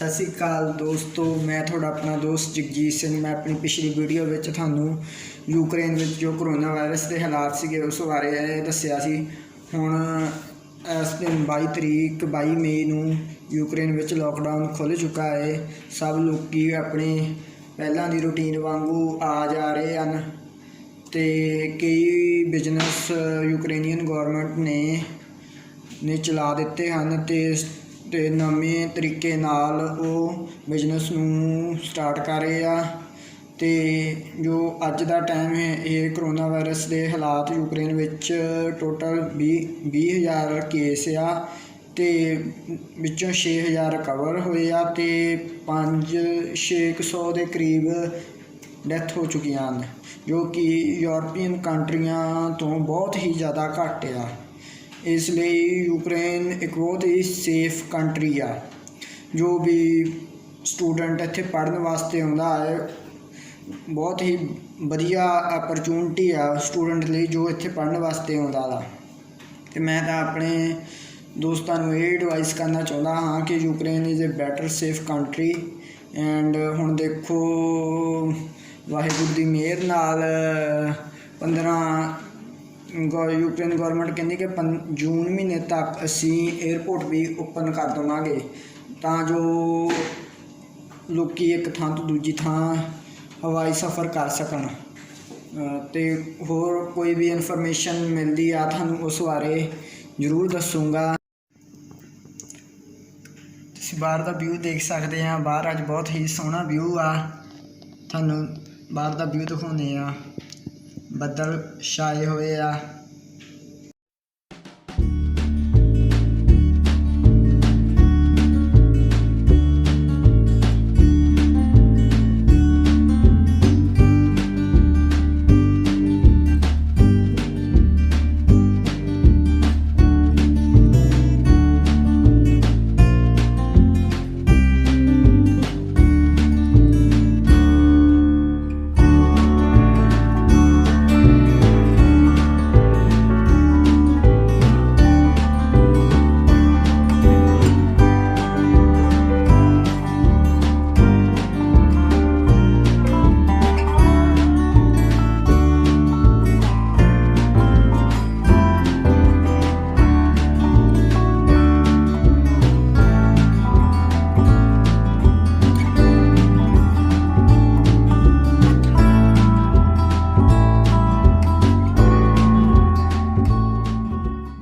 सत श्री अकाल दोस्तों, मैं थोड़ा अपना दोस्त जगजीत सिंह। मैं अपनी पिछली वीडियो में थानू यूक्रेन में जो कोरोना वायरस के हालात से उस बारे दसिया सी। हुण इस दिन 22 तरीक 22 मई नूं यूक्रेन में लॉकडाउन खुल चुका है। सब लोग अपने पहलों की रूटीन वांगू आ जा रहे हैं तो कई बिजनस यूक्रेनियन गौरमेंट ने चला दिते हैं तो नवे तरीके नाल वो बिजनस नूं स्टार्ट कर रहे हैं। तो जो अज का टाइम है ये कोरोना वायरस के हालात यूक्रेन में टोटल 20,000 केस आ ते विचों 6,000 रिकवर होए आ ते 500-600 के करीब डैथ हो चुकी हैं, जो कि यूरोपीयन कंट्रियां तो बहुत ही ज़्यादा घट आ। इसलिए यूक्रेन एक बहुत ही सेफ कंट्री आ। जो भी स्टूडेंट इत्थे पढ़न वास्ते आउंदा है, बहुत ही वधिया अपॉर्चुनिटी आ स्टूडेंट लिए जो इत्थे पढ़न वास्ते आउंदा वा। ते मैं तां अपने दोस्तों को ये एडवाइस करना चाहता हाँ कि Ukraine is a better safe country. And हुण देखो वाहिगुरू दी मेहर नाल 15 यूक्रेन गौरमेंट कहती कि जून महीने तक असी एयरपोर्ट भी ओपन कर देवांगे तां जो लोग एक थां तो दूजी थां हवाई सफ़र कर सकन। तो होर कोई भी इनफॉर्मेशन मिलती आ थानू उस बारे जरूर दसूँगा। तुसीं बाहर का व्यू देख सकते हैं। बाहर अज बहुत ही सोहना व्यू आ। थानू बाहर का व्यू दिखाने आ, बदल छाए हुए आ।